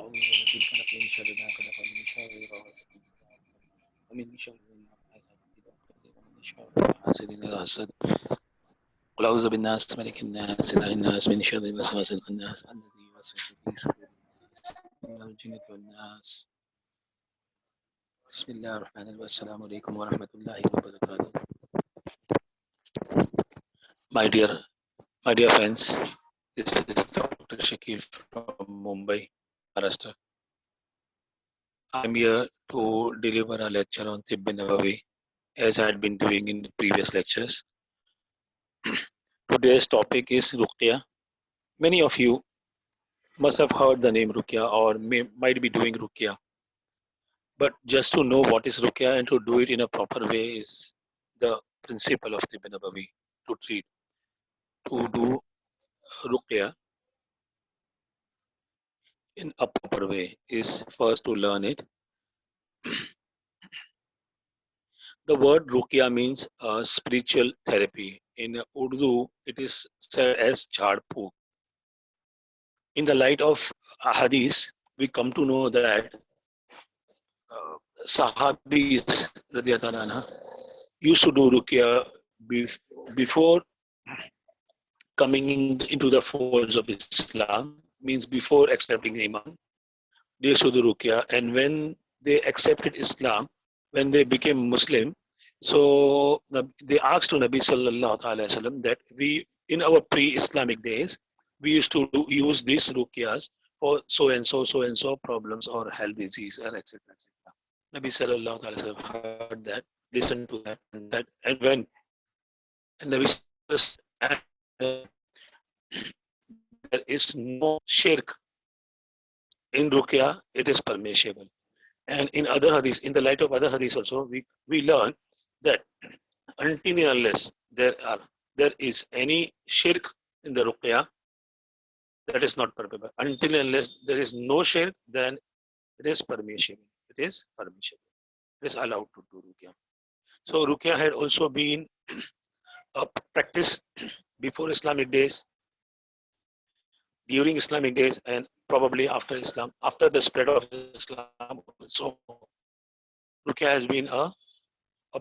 أعوذ بك من شر ما خلق ومن شر غاسق إذا وقب ومن شر النفاثات في العقد ومن شر حاسد إذا حسد قل أعوذ بالناس ملك الناس إله الناس من شر الوسواس الخناس الذي يوسوس في صدور الناس من الجنة والناس. بسم الله الرحمن الرحيم. السلام عليكم ورحمة الله وبركاته. My dear friends, this is Dr. Shakil from Mumbai, Maharashtra. I'm here to deliver a lecture on Tibb Nabawi, as I had been doing in the previous lectures. Today's topic is Ruqyah. Many of you must have heard the name Ruqyah or might be doing Ruqyah. But just to know what is Ruqyah and to do it in a proper way is the principle of Tibb Nabawi to treat. To do Ruqyah in a proper way is first to learn it. The word Ruqyah means spiritual therapy. In Urdu, it is said as Jhad Phook. In the light of Hadith, we come to know that Sahabis used to do Ruqyah before coming into the folds of Islam, means before accepting Iman. They used to do Ruqyah, and when they accepted Islam, when they became Muslim, so they asked to Nabi Sallallahu Alaihi Wasallam that we, in our pre-Islamic days, we used to use these Ruqyahs for so and so problems or health disease or etc. Nabi Sallallahu Alaihi Wasallam heard that, listened to that, and when Nabi Sallallahu there is no shirk in Ruqyah, it is permissible. And in other hadiths, in the light of other hadiths also, we learn that until and unless there is any shirk in the Ruqyah, that is not permissible. Until and unless there is no shirk, then it is permissible. It is permissible. It is allowed to do Ruqyah. So Ruqyah had also been a practice before Islamic days, during Islamic days, and probably after Islam, after the spread of Islam. So Ruqyah has been a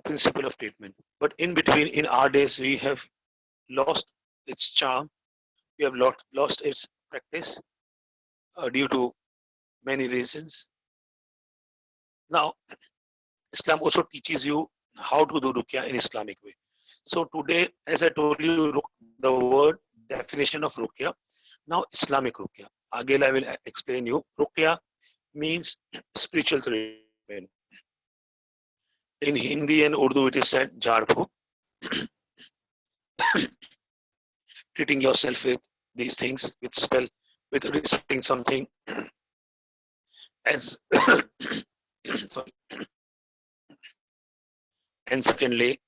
principle of treatment. But in between, in our days, we have lost its charm. We have lost its practice due to many reasons. Now, Islam also teaches you how to do Ruqyah in Islamic way. So today, as I told you, the word definition of Ruqyah. Now, Islamic Ruqyah. Again, I will explain you. Ruqyah means spiritual treatment. In Hindi and Urdu, it is said Jhad Phook. Treating yourself with these things, with spell, with reciting something. As sorry. And secondly,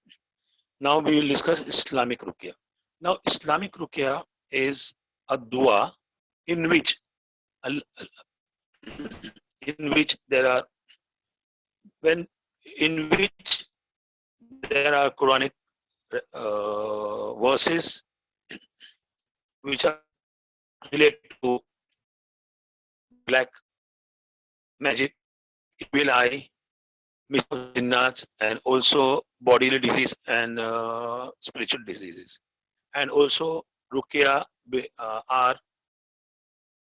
now we will discuss Islamic Ruqyah. Now, Islamic Ruqyah is a dua in which there are Quranic verses which are related to black magic, evil eye, jinnats, and also bodily disease and spiritual diseases. And also Ruqyah are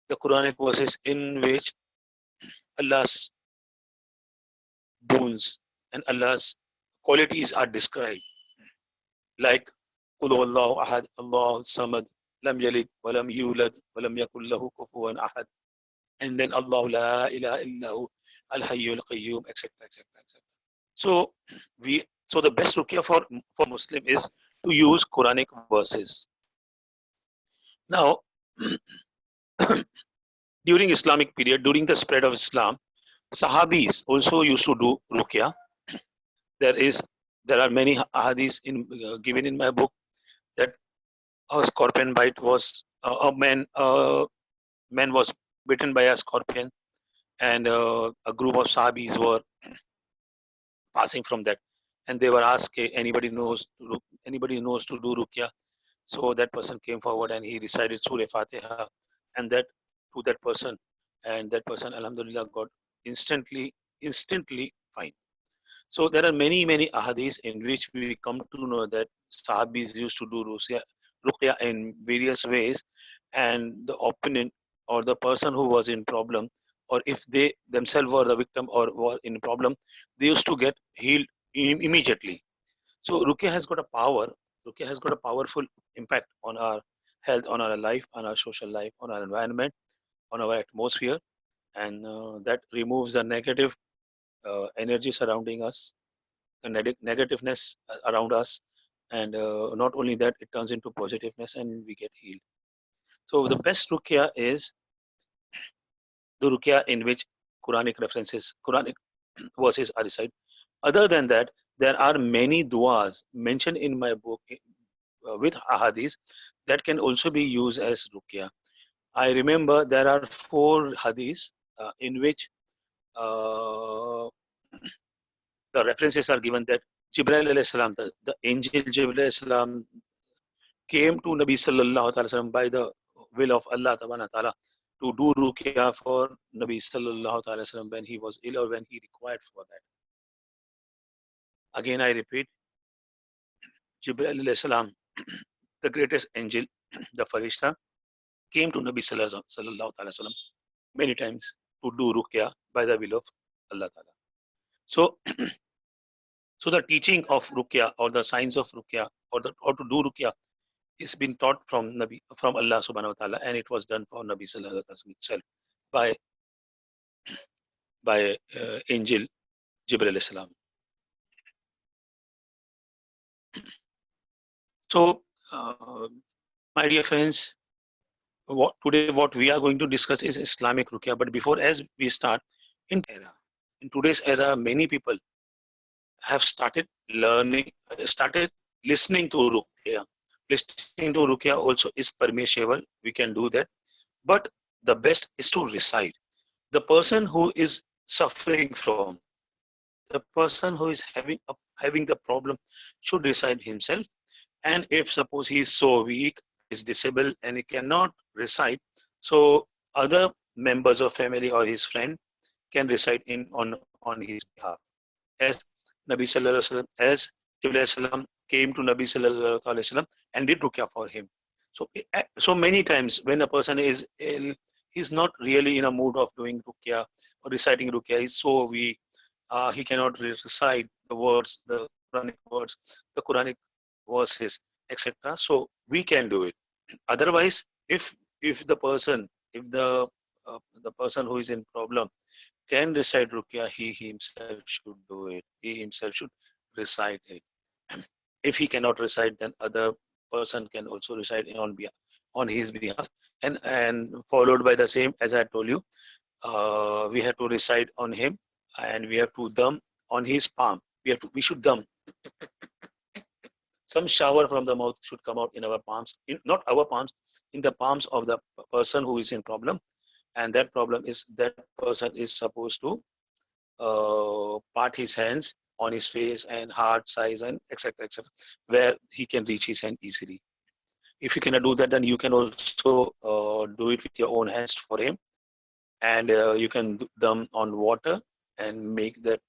the Quranic verses in which Allah's boons and Allah's qualities are described, like Qul huwallahu ahad, Allahu samad, lam yalid wa lam yulad wa lam yakul lahu kufuwan ahad, and then Allahu la ilaha illahu al hayyul qayyum, etc. So the best Ruqyah for Muslim is to use Quranic verses. Now, during Islamic period, during the spread of Islam, Sahabis also used to do Ruqyah. There are many hadiths given in my book that a scorpion bite was a man was bitten by a scorpion, and a group of Sahabis were passing from that, and they were asked, anybody knows to do Ruqyah? So that person came forward and he recited Surah Fatiha, and that to that person and that person, alhamdulillah, got instantly fine. So there are many ahadith in which we come to know that Sahabis used to do ruqya in various ways, and the opponent or the person who was in problem, or if they themselves were the victim or were in problem, they used to get healed immediately. So ruqya has got a power. Ruqya has got a powerful impact on our health, on our life, on our social life, on our environment, on our atmosphere, and that removes the negative energy surrounding us, the negativeness around us, and not only that, it turns into positiveness and we get healed. So the best ruqya is the ruqya in which Quranic references, Quranic verses are recited. Other than that, there are many du'as mentioned in my book with ahadith that can also be used as ruqya. I remember there are 4 hadiths in which uh, the references are given that Jibril alayhi salam, the angel Jibril alayhi salam, came to Nabi sallallahu alaihi wasallam by the will of Allah ta'ala to do ruqya for Nabi sallallahu alaihi wasallam when he was ill or when he required for that. Again, I repeat, Jibril alayhi salam, the greatest angel, the Farishta, came to Nabi sallallahu alaihi wasallam many times to do ruqya by the will of Allah ta'ala. So, so the teaching of ruqya or the science of ruqya or to do ruqya is been taught from Allah subhanahu wa ta'ala, and it was done for Nabi sallallahu alaihi wasallam itself by angel Jibril alayhi salam. So, my dear friends, what we are going to discuss is Islamic ruqya. But before, as we start, in today's era, many people have started learning, started listening to ruqya. Listening to ruqya also is permissible. We can do that, but the best is to recite. The person who is suffering from, the person who is having the problem should recite himself. And if suppose he is so weak, is disabled, and he cannot recite, so other members of family or his friend can recite on his behalf. As Nabi Sallallahu Alaihi Wasallam, as Jibreel Salam came to Nabi Sallallahu Alaihi Wasallam and did ruqya for him. So many times when a person is ill, he's not really in a mood of doing ruqya or reciting ruqya. He's so weak, he cannot recite the words, the Quranic words, the Quranic verses, etc. So we can do it. Otherwise, if the person, if the person who is in problem can recite ruqya, he himself should do it. He himself should recite it. If he cannot recite, then other person can also recite on his behalf, and followed by the same as I told you. We have to recite on him, and we have to dum on his palm. We should dum. Some shower from the mouth should come out in our palms, not our palms, in the palms of the person who is in problem, and that person is supposed to part his hands on his face and heart size and etc., where he can reach his hand easily. If you cannot do that, then you can also do it with your own hands for him, and you can do them on water and make that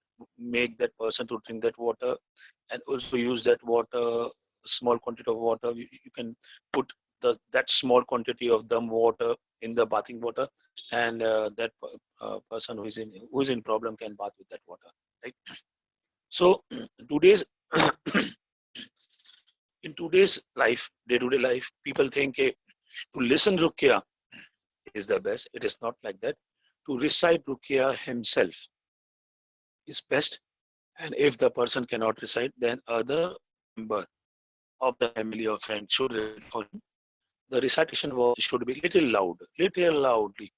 person to drink that water, and also use that water, small quantity of water. You can put that small quantity of them water in the bathing water, and that person who is in problem can bath with that water, right? So today's in today's life, day-to-day life, people think to listen ruqya is the best. It is not like that. To recite ruqya himself is best, and if the person cannot recite, then other member of the family or friend should recite for him. The recitation should be little loudly.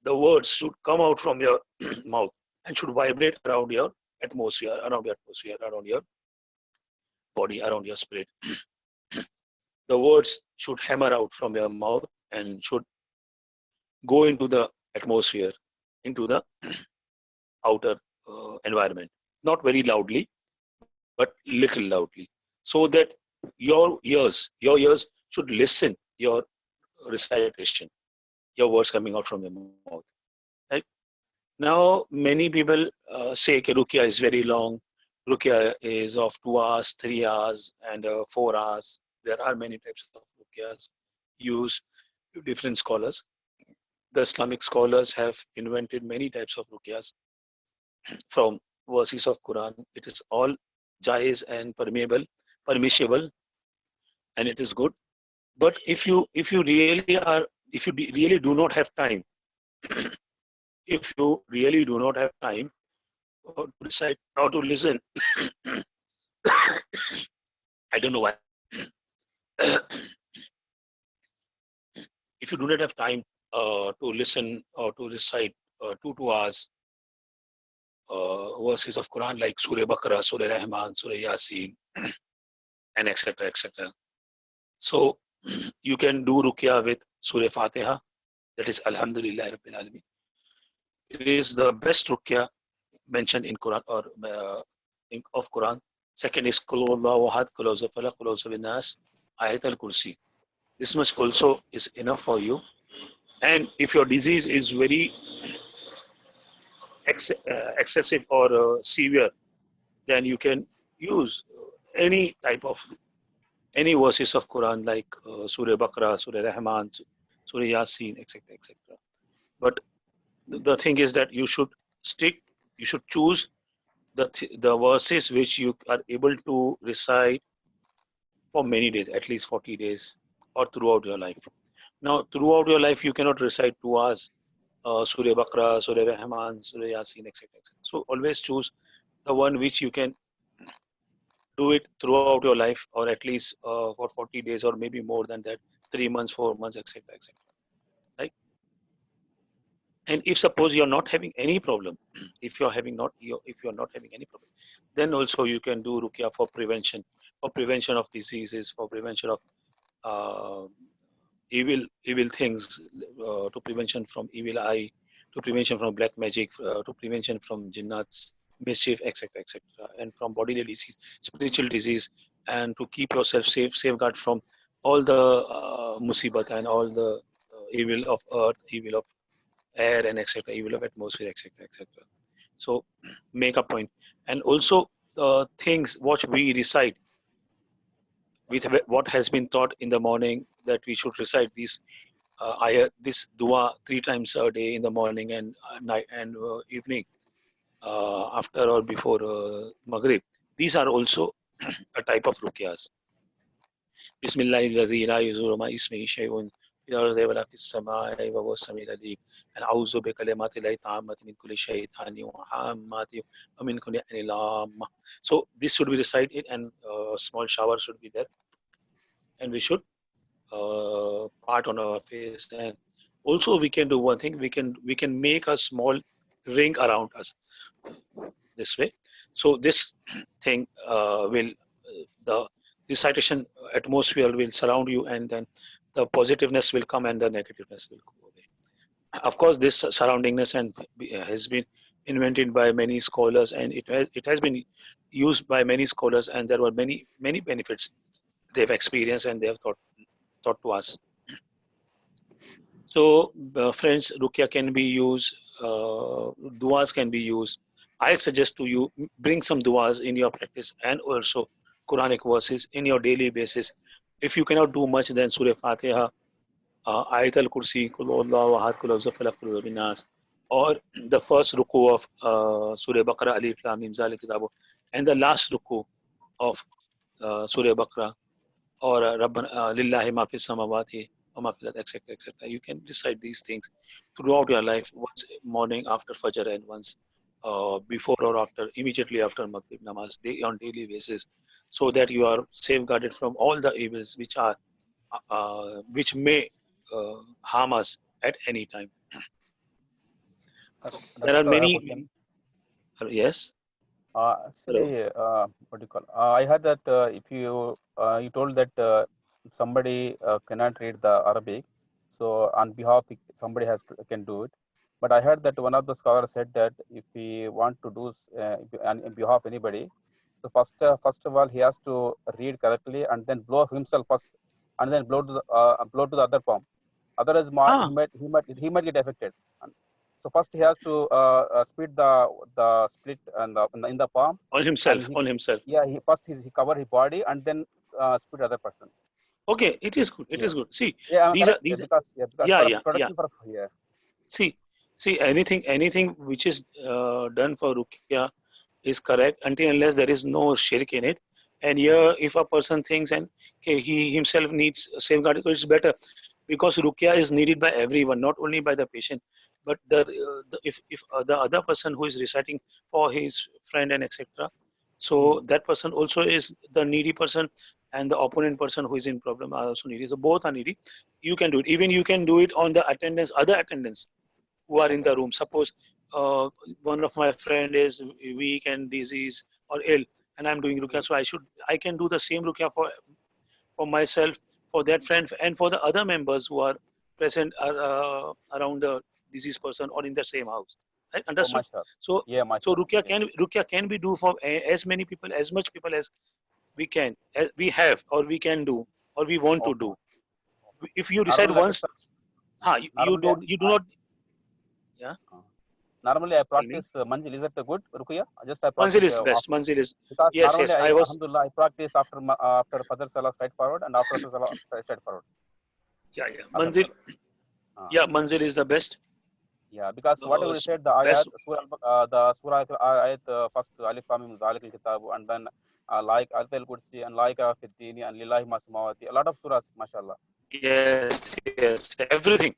The words should come out from your mouth and should vibrate around your atmosphere, around your body, around your spirit. The words should hammer out from your mouth and should go into the atmosphere, into the outer environment. Not very loudly, but little loudly, so that your ears should listen your recitation, your words coming out from your mouth. Now, many people say that Ruqyah is very long. Ruqyah is of 2 hours, 3 hours, and 4 hours. There are many types of Ruqyahs used by different scholars. The Islamic scholars have invented many types of Ruqyahs from verses of Quran. It is all jais and permissible, and it is good. But if you really are, if you really do not have time, if you really do not have time to decide or to listen, I don't know why. If you do not have time to listen or to recite 2 hours verses of Quran like Surah Baqarah, Surah Rahman, Surah Yasin, and etc. etc. So you can do Ruqyah with Surah Fatiha, that is Alhamdulillah Rabbil Alameen. It is the best Ruqyah mentioned in Quran or of Quran. Second is Qul Huwallahu Ahad, Qul A'udhu Falaq, Qul A'udhu Binnas, Ayat al-Kursi. This much also is enough for you. And if your disease is very excessive or severe, then you can use any type of any verses of Quran like Surah Baqarah, Surah Rahman, Surah Yasin, etc. etc. But the thing is that you should stick, you should choose the verses which you are able to recite for many days, at least 40 days, or throughout your life. Now, throughout your life, you cannot recite 2 hours Surah Baqarah, Surah Rahman, Surah Yasin, etc. etc. So always choose the one which you can do it throughout your life, or at least for 40 days, or maybe more than that, 3 months, 4 months, etc. etc. Right? And if suppose you're not having any problem, if you're not having any problem, then also you can do Ruqyah for prevention of diseases, for prevention of uh, evil things, to prevention from evil eye, to prevention from black magic, to prevention from jinnats, mischief, etc., etc., and from bodily disease, spiritual disease, and to keep yourself safe, safeguard from all the musibat and all the evil of earth, evil of air, and etc., evil of atmosphere, etc., etc. So make a point, and also the things what we recite with what has been taught in the morning, that we should recite these this dua 3 times a day, in the morning and night and evening, after or before Maghrib. These are also a type of ruqyas. Bismillahirrahmanirrahim. La yuzuru ma ismihi shay'un fil ardi wala fis samai wa huwa as-sami'ul alim. And a'udhu bi kalimati llahi tammati min kulli shaytanin wa hammati wa min kulli ainin lamma. So this should be recited, and small shower should be there, and we should part on our face. And also we can do one thing, we can make a small ring around us this way. So this thing will the recitation atmosphere will surround you, and then the positiveness will come and the negativeness will go away. Of course, this surroundingness and has been invented by many scholars, and it has been used by many scholars, and there were many benefits they've experienced and they have taught to us. So, friends, Ruqyah can be used, duas can be used. I suggest to you, bring some duas in your practice, and also Quranic verses in your daily basis. If you cannot do much, then Surah Fatiha, Ayat al Kursi, Qul Huwallahu Ahad, Qul A'udhu Falaq, Qul A'udhu Binnas, or the first ruku of Surah Baqarah, Alif Lam Mim Zalik Kitabu, and the last ruku of Surah Baqarah, or Rabbana Lillahi ma fis samawati wa ma fil ardi, etc., etc. You can recite these things throughout your life, once morning after Fajr, and once before or after, immediately after Maghrib namaz, on daily basis, so that you are safeguarded from all the evils which may harm us at any time. There are Doctor, I have a many. question. Yes. Hello. Actually, what do you call? I heard that if you told that if somebody cannot read the Arabic, so on behalf somebody can do it. But I heard that one of the scholars said that if he want to do on behalf of anybody, so first of all he has to read correctly and then blow himself first, and then blow to the other palm. Otherwise, Ah, he might get affected. So first he has to split the split and in the palm, On and himself, he, on himself. yeah, he first he cover his body and then split other person. Okay, it is good. It Yeah, is good. See, yeah, I'm these are correct. Yeah, these. because Yeah, for yeah, yeah. production for yeah. See, anything which is done for Ruqyah is correct until unless there is no shirk in it. And Mm-hmm. here, if a person thinks and okay, he himself needs safeguard, so it's better because Ruqyah is needed by everyone, not only by the patient, but if the other person who is reciting for his friend and etc. So Mm-hmm. that person also is the needy person, and the opponent person who is in problem are also needy. So both are needy. You can do it. Even you can do it on the attendance, other attendants who are in Okay. the room. Suppose one of my friend is weak and disease or ill, and I'm doing ruqya, Mm-hmm. so I can do the same ruqya for myself, for that friend, and for the other members who are present around the diseased person or in the same house. Right? Oh, Understood? mashallah. So Yeah, so mashallah. Yeah. ruqya can be do for as many people, as much people as we can, as we have, or we can do, or we want to Okay. do. If you decide Normally, like once, it's normally, you do not. Yeah. uh, normally I Tell me. practice manzil. Is that good, Ruqyah? Just I Manzil practice is best. Manzil is, because yes, normally yes. I was, Alhamdulillah, I practice after after Fajr Salah straight forward and after Asr Salah straight forward. yeah, yeah. Manzil, Alhamdulillah. Uh, yeah, Manzil is the best. yeah, because whatever you said, the ayat, Best. the surah ayat, first Alif Lam Mim Zalik al Kitab, and then like Al Kursi and like Fiddini and Lillahi Masmawati, a lot of surahs, mashallah. Yes, yes. Everything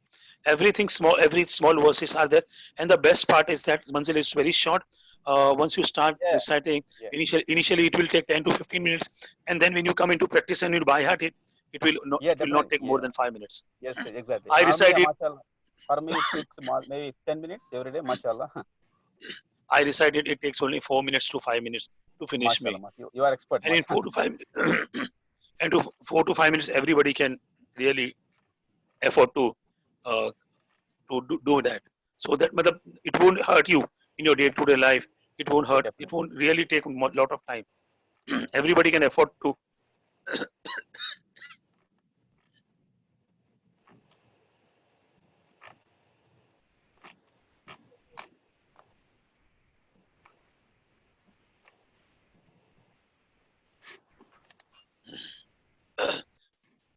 small, every small verses are there. And the best part is that Manzil is very short. Once you start Yeah, reciting, yeah, initially it will take 10 to 15 minutes, and then when you come into practice and you by heart it, yeah, it will not definitely, take more yeah, than 5 minutes. yes, exactly. I Normally, recited, mashallah, for me it takes maybe 10 minutes every day, mashallah. I recited. It takes only 4 minutes to 5 minutes to finish Mashallah, me, you are expert, and in mashallah. 4 to 5 minutes, and to 4 to 5 minutes, everybody can really afford uh, to do that. So that it won't hurt you in your day-to-day life. It won't Yeah, hurt. It definitely. won't really take a lot of time. Everybody can afford to.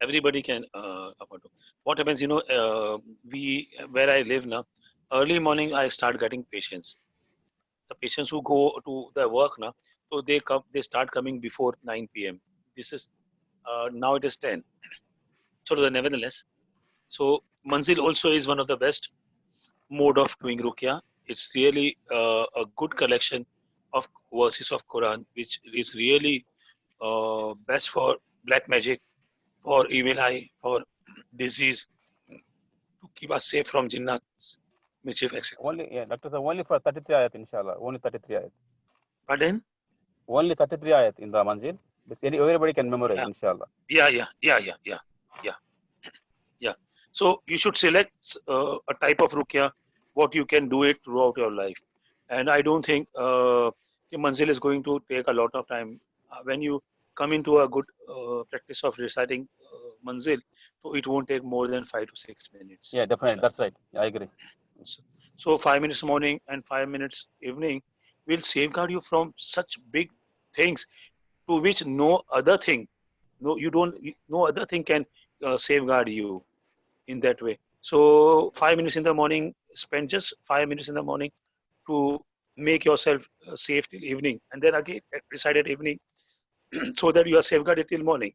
Everybody can afford to. What happens? We where I live now. Early morning, I start getting patients. The patients who go to the work now, so they come. They start coming before 9 p.m. This is now it is 10. So nevertheless, so Manzil also is one of the best mode of doing ruqya. It's really a good collection of verses of Quran, which is really best for black magic, for evil eye, for disease, to keep us safe from jinnats, mischief, etc. Only, yeah, Doctor, only for 33 ayat, inshallah. Only 33 ayat. Pardon? Only 33 ayat in the manzil. Everybody can memorize, Yeah, inshallah. yeah. Yeah. So you should select a type of ruqya, what you can do it throughout your life. And I don't think the manzil is going to take a lot of time. When you come into a good practice of reciting manzil, so it won't take more than 5 to 6 minutes. Yeah, definitely. Inshallah. That's right. I agree. So, so 5 minutes morning and 5 minutes evening will safeguard you from such big things to which no other thing, no other thing can safeguard you in that way. So 5 minutes in the morning, spend just 5 minutes in the morning to make yourself safe till evening, and then again recite at evening so that you are safeguarded till morning.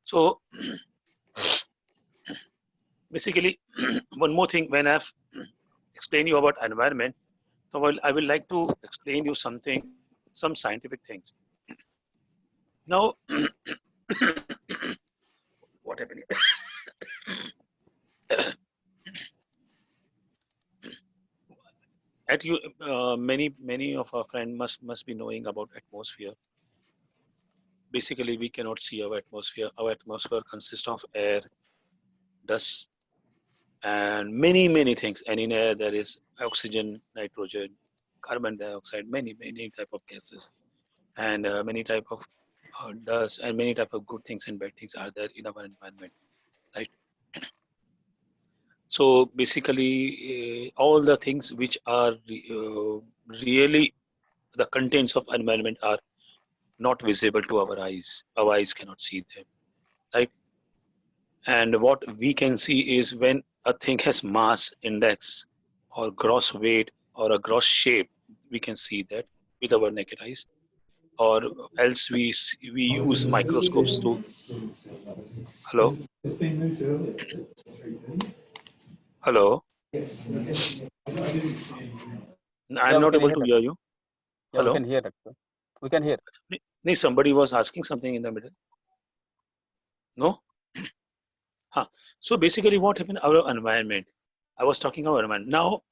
So basically, one more thing when I've explained you about environment, so I will like to explain you something, some scientific things. Now, what happened? At you, many of our friends must be knowing about atmosphere. Basically, we cannot see our atmosphere. Our atmosphere consists of air, dust, and many things. And in air, there is oxygen, nitrogen, carbon dioxide, many type of gases, and many type of dust, and many type of good things and bad things are there in our environment. Right. So basically, all the things which are really the contents of environment are not visible to our eyes. Our eyes cannot see them, right? And what we can see is when a thing has mass index or gross weight or a gross shape, we can see that with our naked eyes. Or else we use microscopes to. Hello, hello. Yeah, I'm we not can able hear to that. hear you. Yeah, we Hello. can hear that. We can hear. No, somebody was asking something in the middle. No. Huh. So basically, what happened? Our environment. I was talking about environment. Now,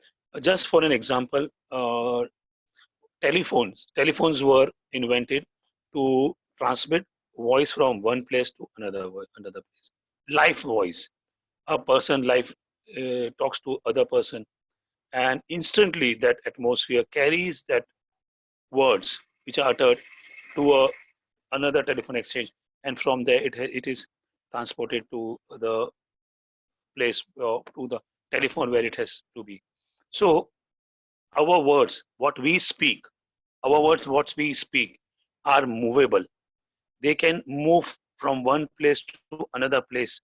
just for an example, telephones were invented to transmit voice from one place to another place. Live voice. A person live talks to other person, and instantly that atmosphere carries that words which are uttered to another telephone exchange, and from there it is transported to the place, to the telephone where it has to be. So our words, what we speak are movable. They can move from one place to another place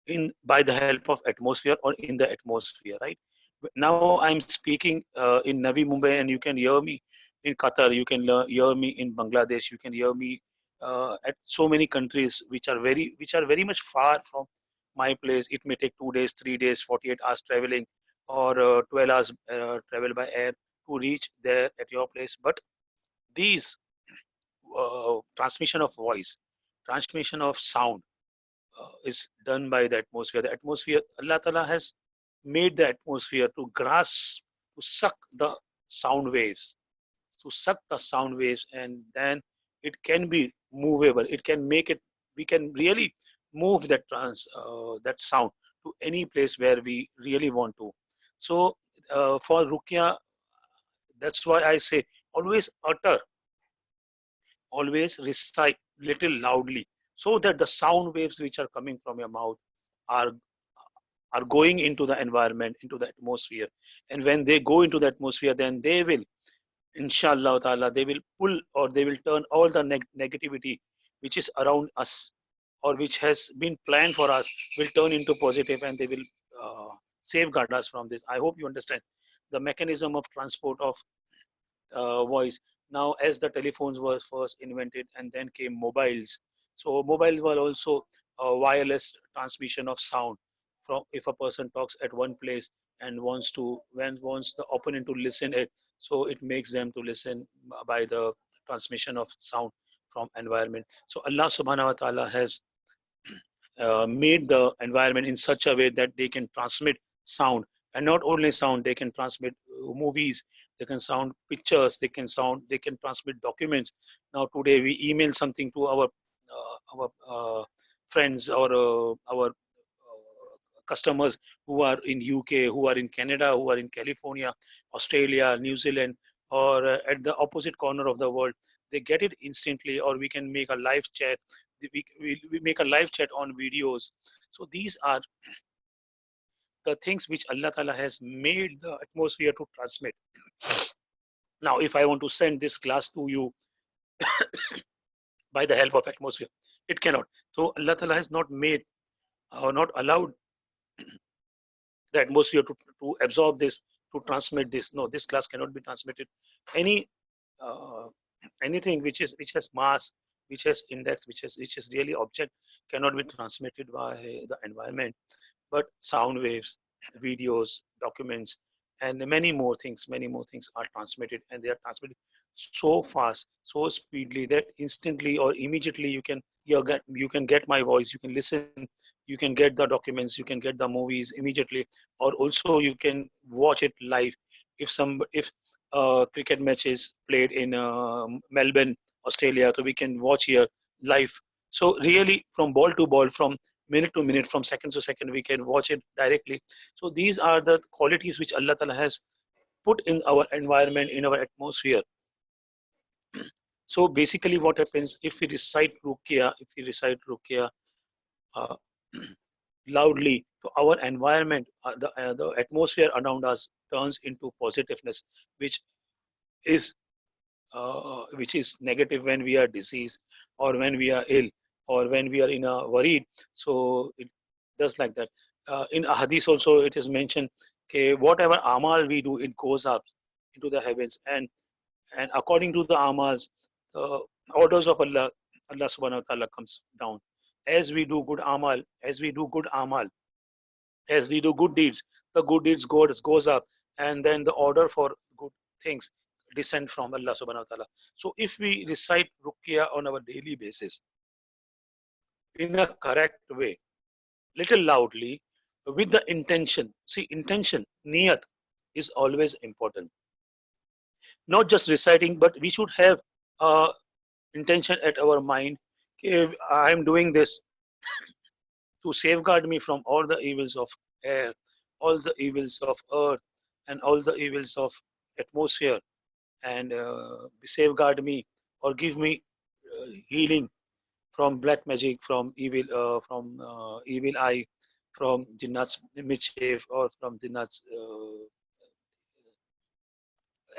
in by the help of atmosphere or in the atmosphere, right? Now I'm speaking in Navi Mumbai, and you can hear me in Qatar, you can hear me in Bangladesh, you can hear me at so many countries which are very much far from my place. It may take 2 days, 3 days, 48 hours traveling, or 12 hours travel by air to reach there at your place. But these transmission of voice, transmission of sound is done by the atmosphere. The atmosphere, Allah Ta'ala has made the atmosphere to grasp, to suck the sound waves, and then it can be movable. It can make it. We can really move that sound to any place where we really want to. So for Ruqyah, that's why I say always recite little loudly, so that the sound waves which are coming from your mouth are are going into the environment, into the atmosphere. And when they go into the atmosphere, then they will, inshallah ta'ala, they will pull, or they will turn all the negativity which is around us, or which has been planned for us, will turn into positive, and they will safeguard us from this. I hope you understand the mechanism of transport of voice. Now, as the telephones were first invented, and then came mobiles. So mobiles were also a wireless transmission of sound. From if a person talks at one place and wants the opponent to listen it, so it makes them to listen by the transmission of sound from environment. So Allah Subhanahu wa Taala has made the environment in such a way that they can transmit sound, and not only sound, they can transmit movies, they can sound pictures, they can transmit documents. Now today we email something to our friends, or our customers who are in UK, who are in Canada, who are in California, Australia, New Zealand, or at the opposite corner of the world. They get it instantly, or we can make a live chat. We make a live chat on videos. So these are the things which Allah Ta'ala has made the atmosphere to transmit. Now, if I want to send this glass to you by the help of atmosphere, it cannot. So Allah Ta'ala has not made, or not allowed, the atmosphere to absorb this, to transmit this. No, this glass cannot be transmitted. Any uh, anything which has mass, which has index, which is really object, cannot be transmitted by the environment. But sound waves, videos, documents, and many more things are transmitted, and they are transmitted so fast, so speedily, that instantly or immediately you can get my voice, you can listen, you can get the documents, you can get the movies immediately, or also you can watch it live. If cricket match is played in Melbourne, Australia, so we can watch here live. So really, from ball to ball, from minute to minute, from second to second, we can watch it directly. So these are the qualities which Allah Ta'ala has put in our environment, in our atmosphere. So basically, what happens if we recite Ruqyah, uh, loudly to our environment, the atmosphere around us turns into positiveness, which is negative when we are diseased or when we are ill or when we are in a worried. So it does like that. In a hadith also it is mentioned, okay, whatever amal we do, it goes up into the heavens, and according to the amals, the orders of Allah subhanahu wa ta'ala comes down. As we do good amal, as we do good deeds, the good deeds goes up, and then the order for good things descend from Allah subhanahu wa ta'ala. So if we recite Ruqyah on our daily basis in a correct way, little loudly, with the intention. See, intention, niyat, is always important. Not just reciting, but we should have intention at our mind. Okay, I am doing this to safeguard me from all the evils of air, all the evils of earth, and all the evils of atmosphere, and safeguard me or give me healing from black magic, from evil eye, from jinnat's mischief, or from jinnat's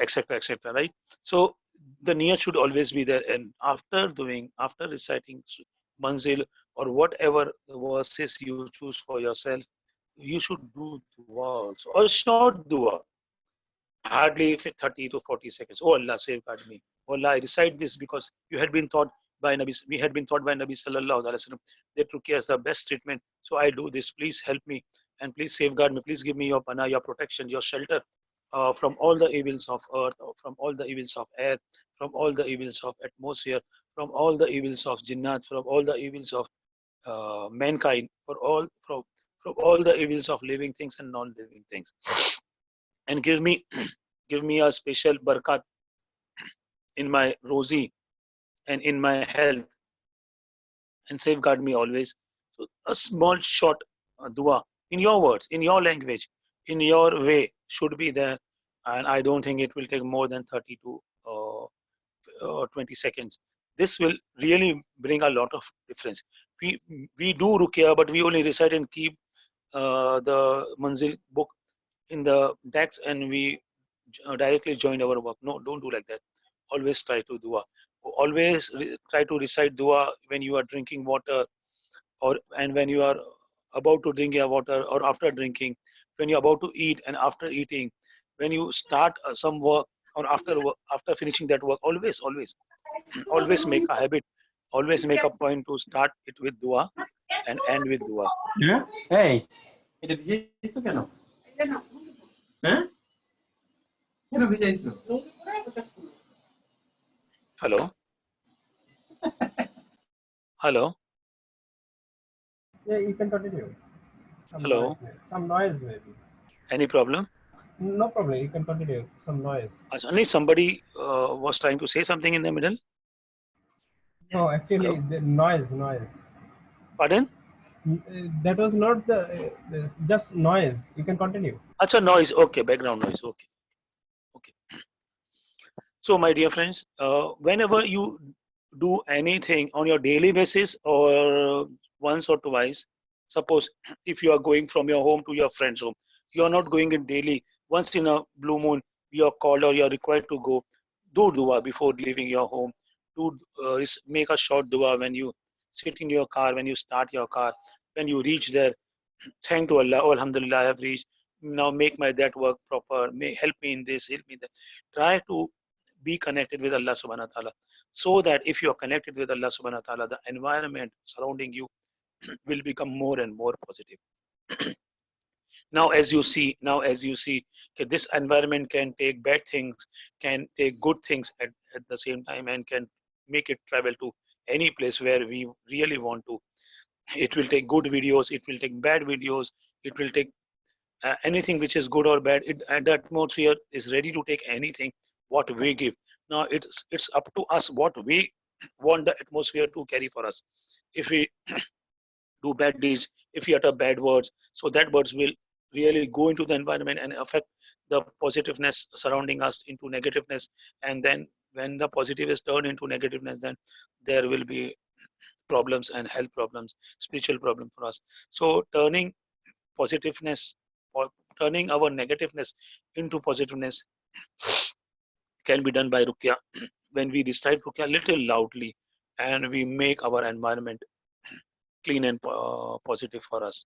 etc., etc., right? So the niyat should always be there, and after reciting manzil or whatever the verses you choose for yourself, you should do dua also, a short dua, hardly 30 to 40 seconds. Oh Allah, safeguard me. Oh Allah, I recite this because you had been taught by Nabi, we had been taught by Nabi sallallahu alaihi wasallam that Ruqyah is the best treatment. So I do this. Please help me and please safeguard me. Please give me your pana, your protection, your shelter from all the evils of earth, from all the evils of air, from all the evils of atmosphere, from all the evils of jinnat, from all the evils of mankind, from all the evils of living things and non-living things, and give me give me a special barakat in my rosy and in my health, and safeguard me always. So a small short dua in your words, in your language, in your way should be there, and I don't think it will take more than 30 to 20 seconds. This will really bring a lot of difference. We we do ruqya, but we only recite and keep the manzil book in the decks, and we directly join our work. No, don't do like that. Always try to dua. Always try to recite dua when you are drinking water, or and when you are about to drink your water, or after drinking, when you're about to eat and after eating, when you start some work, or after finishing that work. Always always make a habit, always make a point to start it with dua and end with dua. Hã? Ei, ele pediu isso que não? Hã? Eu não pedi isso. Hello, hello, Yeah, you can continue. hello. Some noise maybe. Any problem? No problem. You can continue. Some noise. Only somebody was trying to say something in the middle. No, actually, Hello? the noise. Pardon? That was not just noise. You can continue. Acha, noise. Okay, background noise. Okay, okay. So, my dear friends, whenever you do anything on your daily basis or once or twice, suppose if you are going from your home to your friend's home, you are not going in daily. Once in a blue moon, you are called or you are required to go. Do dua before leaving your home. Do make a short dua when you sit in your car, when you start your car, when you reach there. Thank to Allah. Oh, Alhamdulillah, I have reached. Now make my that work proper. May help me in this, help me that. Try to be connected with Allah subhanahu wa ta'ala, so that if you are connected with Allah subhanahu wa ta'ala, the environment surrounding you will become more and more positive. Now as you see, okay, this environment can take bad things, can take good things at the same time, and can make it travel to any place where we really want to. It will take good videos, it will take bad videos, it will take anything which is good or bad. And the atmosphere is ready to take anything what we give. Now it's up to us what we want the atmosphere to carry for us. If we do bad deeds, if we utter bad words, so that words will really go into the environment and affect the positiveness surrounding us into negativeness. And then when the positive is turned into negativeness, then there will be problems and health problems, spiritual problem for us. So positiveness or turning our negativeness into positiveness can be done by Ruqyah when we recite Ruqyah a little loudly and we make our environment clean and positive for us.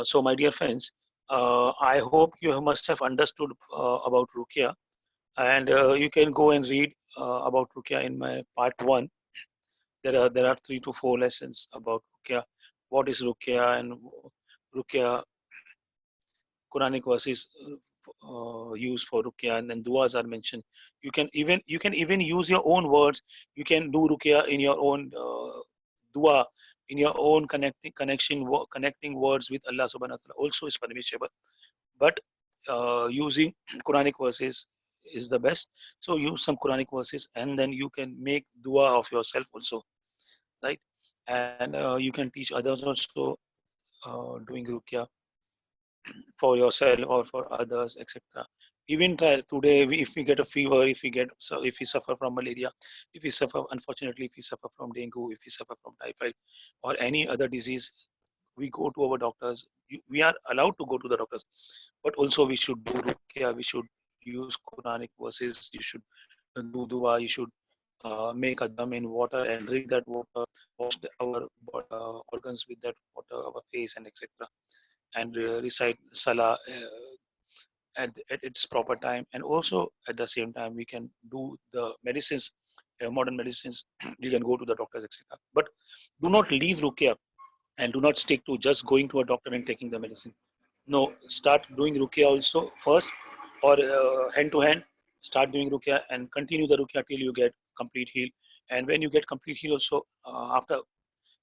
So, my dear friends, I hope you must have understood about Ruqyah, and you can go and read about Ruqyah in my part 1. There are 3 to 4 lessons about Ruqyah. What is Ruqyah and Ruqyah, Quranic verses used for Ruqyah, and then duas are mentioned. You can even use your own words. You can do Ruqyah in your own dua, in your own connecting words with Allah subhanahu wa ta'ala also is permissible. But using Quranic verses is the best. So use some Quranic verses and then you can make dua of yourself also, right? And you can teach others also doing Ruqyah for yourself or for others, etc. Even today, if we get a fever, if we suffer from malaria, if we suffer, unfortunately, if we suffer from dengue, if we suffer from typhoid or any other disease, we go to our doctors. We are allowed to go to the doctors, but also we should do ruqya. We should use Quranic verses. You should do dua. You should make a dam in water and drink that water. Wash our organs with that water, our face and etc. And recite salah at its proper time. And also at the same time, we can do the medicines, modern medicines. You can go to the doctors, etc. But do not leave ruqya and do not stick to just going to a doctor and taking the medicine. No, start doing ruqya also first, or hand to hand. Start doing ruqya and continue the ruqya till you get complete heal. And when you get complete heal, also after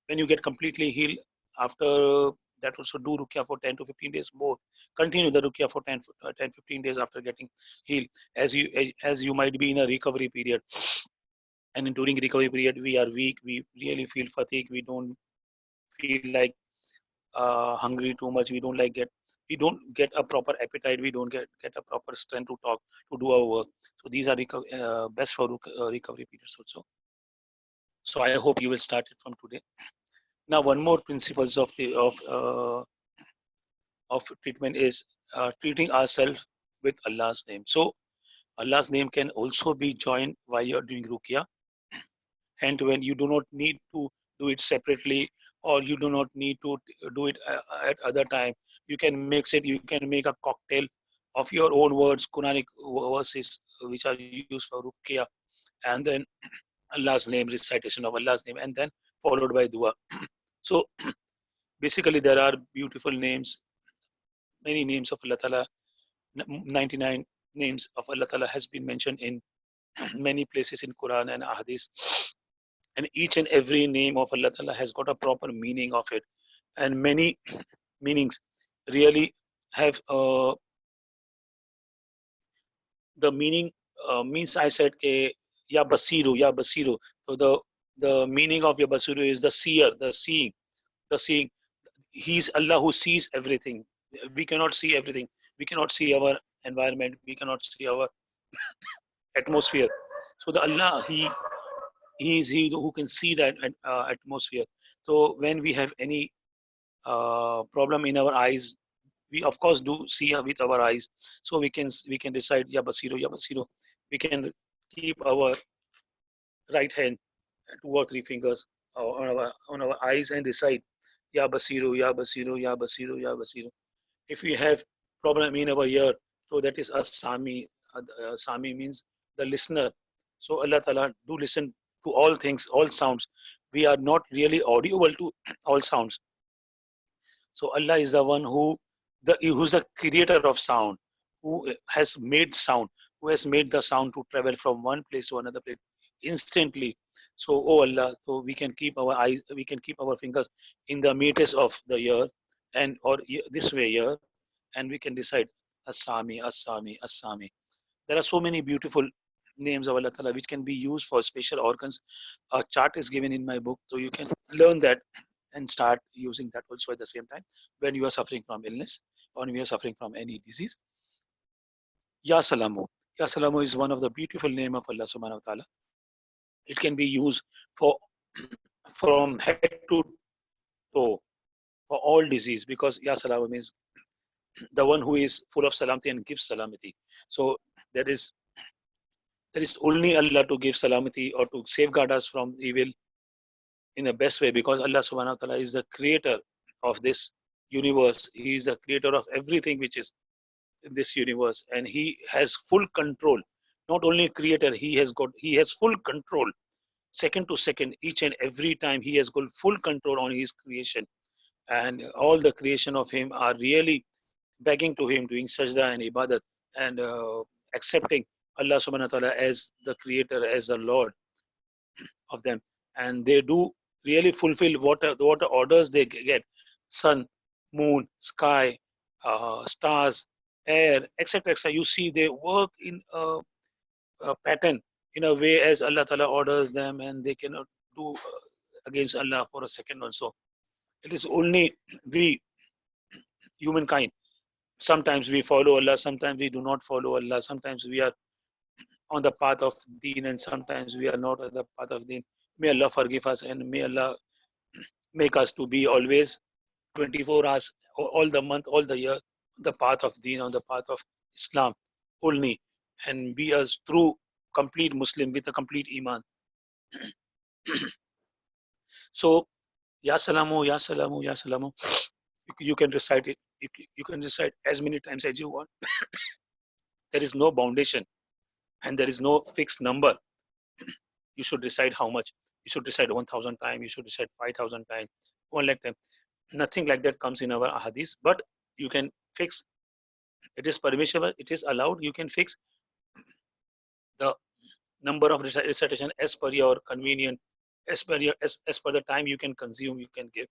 when you get completely healed, after that also do ruqya for 10 to 15 days more. Continue the ruqya for 10 15 days after getting healed, as you might be in a recovery period. And during recovery period, we are weak, we really feel fatigue, we don't feel like hungry too much, we don't get a proper appetite, we don't get a proper strength to talk, to do our work. So these are best for recovery periods also. So I hope you will start it from today. Now, one more principles of treatment is treating ourselves with Allah's name. So Allah's name can also be joined while you're doing ruqya. And when you do not need to do it separately, or you do not need to do it at other time, you can mix it. You can make a cocktail of your own words, Quranic verses which are used for ruqya, and then Allah's name, recitation of Allah's name, and then followed by dua. So basically, there are beautiful names, many names of Allah Ta'ala. 99 names of Allah Ta'ala has been mentioned in many places in Quran and Hadith. And each and every name of Allah Ta'ala has got a proper meaning of it. And many meanings really have the meaning means I said ke ya basiru, ya basiru. So the meaning of ya basiru is the seer, the seeing, the seeing. He's Allah who sees everything. We cannot see everything. We cannot see our environment. We cannot see our atmosphere. So the Allah, He is He who can see that atmosphere. So when we have any problem in our eyes, we of course do see with our eyes. So we can decide ya basiro, ya basiro. We can keep our right hand, 2 or 3 fingers on our eyes and decide ya basiro, ya basiro, ya basiro, ya basiro. If we have problem in our ear, so that is a sami. Sami means the listener. So Allah Ta'ala do listen to all things, all sounds. We are not really audible to all sounds. So Allah is the one who's the creator of sound, who has made sound, who has made the sound to travel from one place to another place instantly. So, oh Allah, so we can keep our fingers in the meters of the ear, and or this way here, and we can decide Asami, Asami, Asami. There are so many beautiful names of Allah Ta'ala which can be used for special organs. A chart is given in my book, so you can learn that and start using that also at the same time when you are suffering from illness or when you are suffering from any disease. Ya Salamu. Ya Salamu is one of the beautiful name of Allah Subhanahu wa Ta'ala. It can be used for from head to toe for all disease, because Ya Salam means the one who is full of salamity and gives salamity. So there is there is only Allah to give salamity or to safeguard us from evil in the best way, because Allah subhanahu wa ta'ala is the creator of this universe. He is the creator of everything which is in this universe, and he has full control. Not only creator, he has full control second to second, each and every time. He has got full control on his creation, and all the creation of him are really begging to him, doing sajda and ibadat, and accepting Allah subhanahu wa ta'ala as the creator, as the Lord of them. And they do really fulfill what the orders they get: sun, moon, sky, stars, air, etc., etc. You see, they work in a pattern, in a way as Allah ta'ala orders them, and they cannot do against Allah for a second also. It is only we, humankind, sometimes we follow Allah, sometimes we do not follow Allah, sometimes we are on the path of deen, and sometimes we are not on the path of deen. May Allah forgive us, and may Allah make us to be always 24 hours, all the month, all the year, the path of deen, on the path of Islam only, and be a true complete Muslim with a complete iman. So Ya Salamu, Ya Salamu, Ya Salamu, you can recite it. You can recite as many times as you want. There is no foundation, and there is no fixed number. You should decide how much. You should decide 1,000 times. You should decide 5,000 times. 1 lakh times. Nothing like that comes in our hadith. But you can fix. It is permissible. It is allowed. You can fix the number of recitation as per your convenience, as per the time you can consume. You can give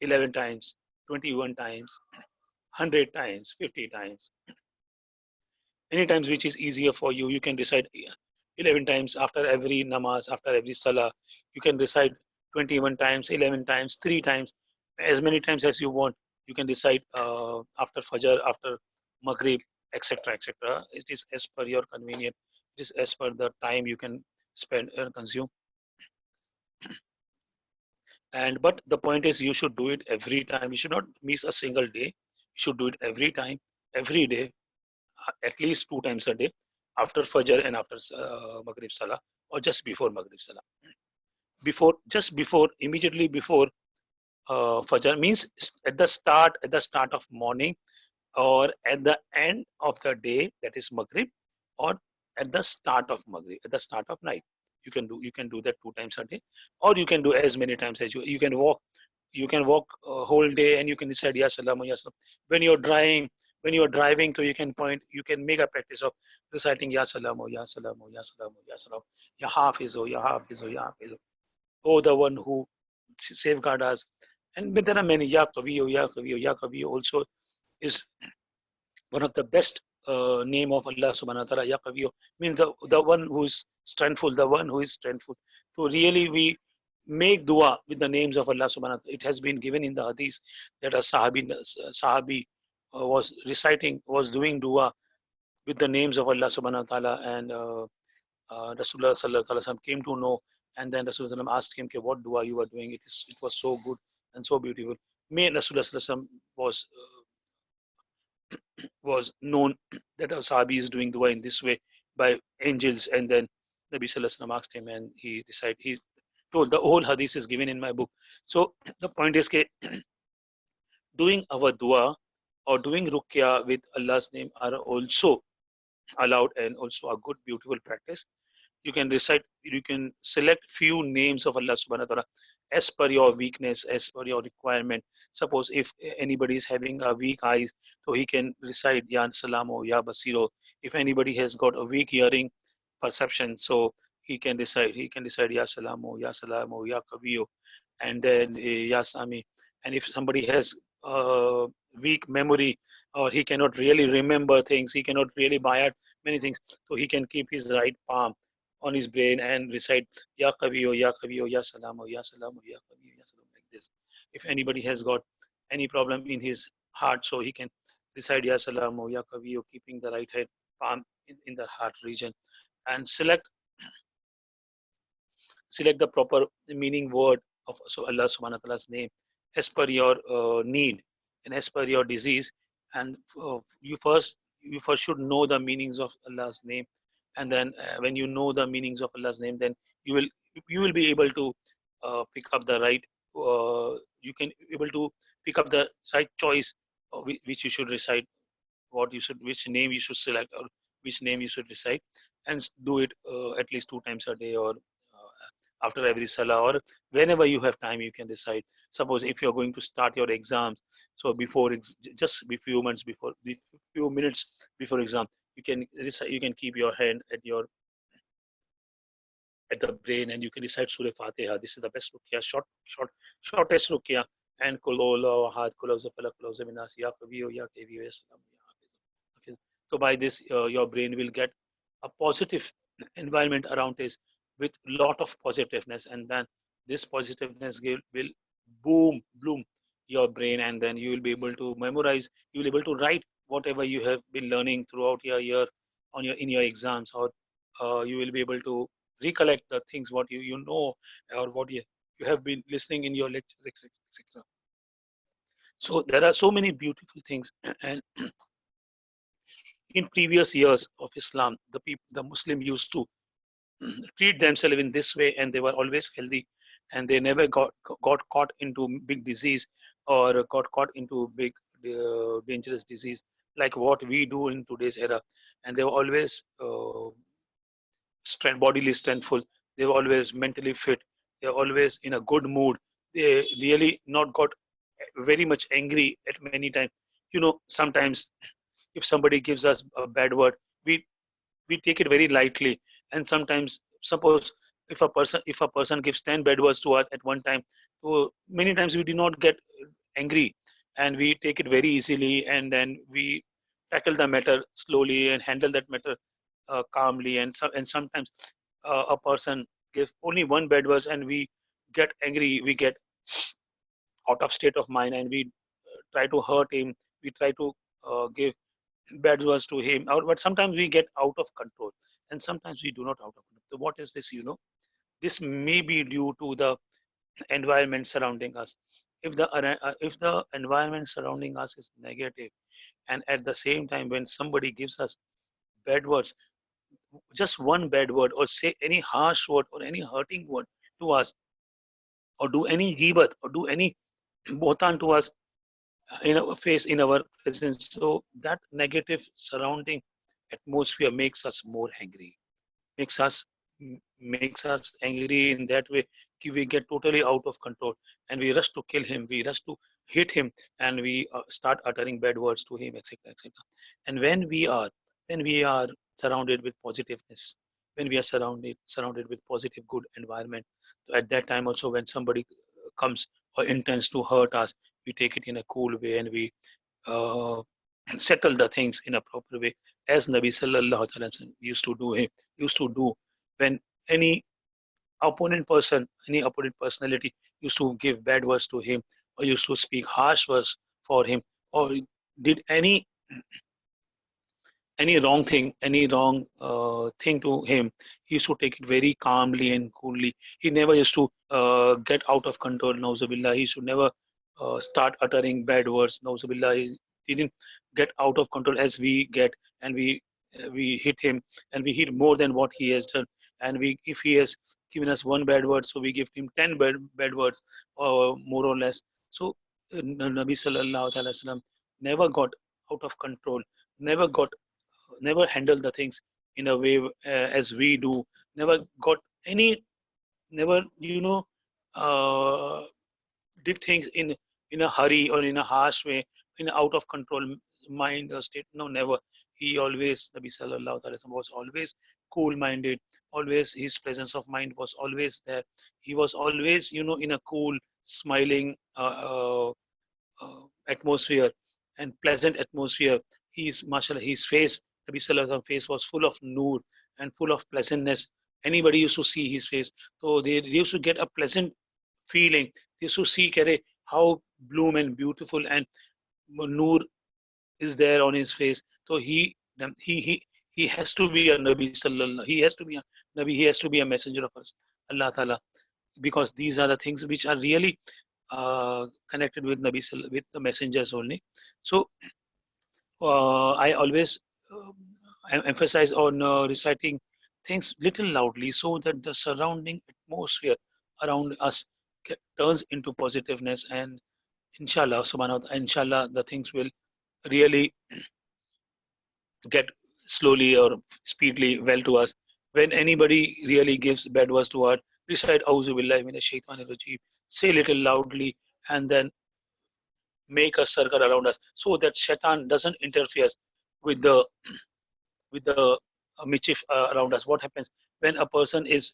11 times, 21 times, 100 times, 50 times. Any times which is easier for you. You can decide 11 times after every namaz, after every salah. You can decide 21 times, 11 times, 3 times, as many times as you want. You can decide after Fajr, after Maghrib, etc., etc. It is as per your convenience. It is as per the time you can spend and consume. And but the point is, you should do it every time. You should not miss a single day. You should do it every time, every day, at least 2 times a day, after Fajr and after Maghrib Salah, or just before Maghrib Salah. Just before, immediately before Fajr means at the start of morning, or at the end of the day, that is Maghrib, or at the start of Maghrib, at the start of night. You can do that 2 times a day, or you can do as many times as you can walk. You can walk a whole day, and you can decide Ya Salam, Ya Salam. When you're driving, so you can make a practice of reciting Ya Salam, Ya Salam, Ya Salam, Ya Salam, Ya Hafiz, Ya Hafiz, Ya Hafiz. Oh, the one who safeguard us. And but there are many. Ya Qawiyo, Ya Qawiyo, Ya Qawiyo also is one of the best name of Allah subhanahu wa ta'ala. Ya Qawiyo means the one who is strengthful, the one who is strengthful. So really we make dua with the names of Allah subhanahu wa ta'ala. It has been given in the hadith that a sahabi was doing dua with the names of Allah subhanahu wa ta'ala, and Rasulullah sallallahu alaihi wasallam came to know, and then Rasulullah asked him, okay, what dua you were doing? It was so good and so beautiful. May Rasulullah sallallahu alaihi wasallam was known that a Sahabi is doing dua in this way by angels, and then Nabi Sallallahu Alaihi Wasallam asked him, and he told, the whole hadith is given in my book. So the point is that doing our dua or doing ruqyah with Allah's name are also allowed, and also a good, beautiful practice. You can select few names of Allah subhanahu wa ta'ala as per your weakness, as per your requirement. Suppose if anybody is having a weak eyes, so he can recite Ya Salamo, Ya Basiro. If anybody has got a weak hearing perception, so he can decide Ya Salamo, Ya Kaviyo, and then Ya Sami. And if somebody has weak memory, or he cannot really remember things, he cannot really buy out many things, so he can keep his right palm on his brain and recite Ya Kaviyo, Ya Kaviyo, Ya Salamo, Ya Salamo, Ya Kaviyo, Ya Salam, like this. If anybody has got any problem in his heart, so he can recite Ya Salamo, Ya Kaviyo, keeping the right hand palm in the heart region, and select select the proper meaning word of Allah subhanahu wa ta'ala's name as per your need and as per your disease. And you first should know the meanings of Allah's name. And then when you know the meanings of Allah's name, then you will you will be able to pick up the right you can able to pick up the right choice which you should recite, which name you should select, or which name you should recite, and do it at least 2 times a day, or after every salah, or whenever you have time you can recite. Suppose if you're going to start your exams, so just be few months before, few minutes before exam, you can recite, you can keep your hand at the brain, and you can recite Surah Fatiha. This is the best ruqyah, shortest ruqyah. And Kul Huwallahu Ahad, Kul A'udhu Falaq, Kul A'udhu Bin Nas, Ya Qawiyu, Ya Kawiyu, Ya Salam, Ya Hafiz. So by this, your brain will get a positive environment around it with lot of positiveness, and then this positiveness will bloom your brain, and then you will be able to memorize. You will be able to write whatever you have been learning throughout your year in your exams, or you will be able to recollect the things what you know, or what you have been listening in your lectures, etc. So there are so many beautiful things. And in previous years of Islam, the Muslim used to treat themselves in this way, and they were always healthy, and they never got caught into big disease, or got caught into big dangerous disease like what we do in today's era. And they were always bodily strengthful. They were always mentally fit. They were always in a good mood. They really not got very much angry at many times. Sometimes if somebody gives us a bad word, we take it very lightly. And sometimes, suppose if a person gives 10 bad words to us at one time, so many times we do not get angry, and we take it very easily, and then we tackle the matter slowly and handle that matter calmly. And sometimes a person gives only one bad word, and we get angry, we get out of state of mind, and we try to hurt him, we try to give bad words to him, but sometimes we get out of control, and sometimes we do not out of control. So what is this? This may be due to the environment surrounding us. If the environment surrounding us is negative, and at the same time when somebody gives us bad words, just one bad word, or say any harsh word or any hurting word to us, or do any ghibat, or do any botan to us in our face, in our presence, so that negative surrounding atmosphere makes us more angry, makes us angry in that way. We get totally out of control, and we rush to kill him, we rush to hit him, and we start uttering bad words to him, etc., etc. And when we are surrounded with positiveness, when we are surrounded with positive good environment, so at that time also, when somebody comes or intends to hurt us, we take it in a cool way, and we uh, settle the things in a proper way, as Nabi Sallallahu Alaihi Wasallam used to do when any opponent personality used to give bad words to him, or used to speak harsh words for him, or did any wrong thing, any wrong thing to him, he used to take it very calmly and coolly. He never used to get out of control. Nauzubillah. He should never start uttering bad words. Nauzubillah. He didn't get out of control as we get, and we hit him, and we hit more than what he has done. And if he has given us one bad word, so we give him 10 bad words, more or less. So Nabi Sallallahu Alaihi Wasallam never got out of control, never got never handle the things in a way as we do, never got any, never uh, did things in a hurry or in a harsh way, in a out of control mind or state. No, never. He always, Nabi Sallallahu Alaihi Wasallam, was always cool minded. Always his presence of mind was always there. He was always in a cool, smiling atmosphere and pleasant atmosphere. Mashallah, his face, Nabi Sallallahu Alaihi Wasallam face was full of noor and full of pleasantness. Anybody used to see his face, so they used to get a pleasant feeling. They used to see kare, how bloom and beautiful and noor is there on his face. So he has to be a Nabi Sallallahu. He has to be a Nabi. He has to be a messenger of us, Allah Ta'ala, because these are the things which are really connected with with the messengers only. So I always emphasize on reciting things little loudly so that the surrounding atmosphere around us turns into positiveness, and inshallah subhanahu wa ta'ala, inshallah the things will really get slowly or speedily well to us. When anybody really gives bad words to us, recite Auzu billahi minash shaitanir rajim, say little loudly, and then make a circle around us so that shaitan doesn't interfere with the mischief around us. What happens when a person is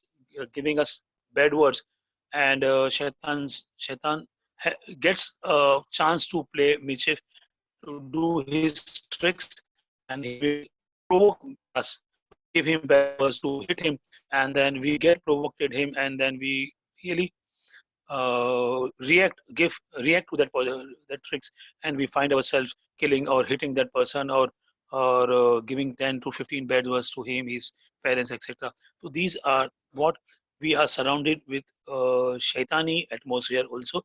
giving us bad words, and shaitan gets a chance to play mischief, to do his tricks, and he will provoke us to give him bad words, to hit him, and then we get provoked at him, and then we really react to that tricks, and we find ourselves killing or hitting that person, or giving 10 to 15 bad words to him, his parents, etc. So these are what we are surrounded with, shaitani atmosphere also.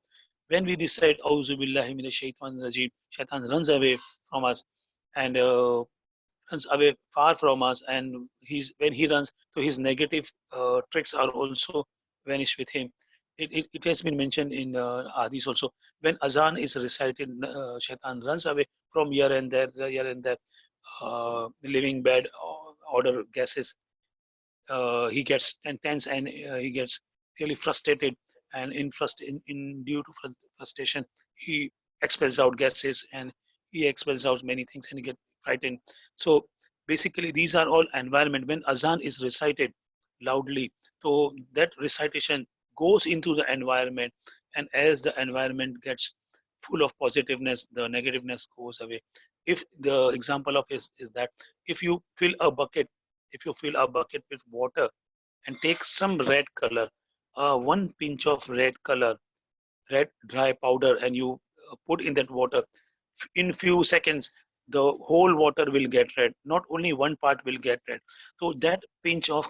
When we decide auzu billahi minash shaitanir rajim, shaitan runs away from us, and runs away far from us, and when he runs, so his negative tricks are also vanish with him. It has been mentioned in hadith also. When azan is recited, shaitan runs away from here and there, living bad order gases. He gets tense, and he gets really frustrated, and due to frustration, he expels out gases, and he expels out many things, and he gets frightened. So basically these are all environment. When azan is recited loudly, so that recitation goes into the environment, and as the environment gets full of positiveness, the negativeness goes away. If the example of is that if you fill a bucket, if you fill a bucket with water and take some red color, one pinch of red color, red dry powder, and you put in that water, in few seconds the whole water will get red, not only one part will get red. So that pinch of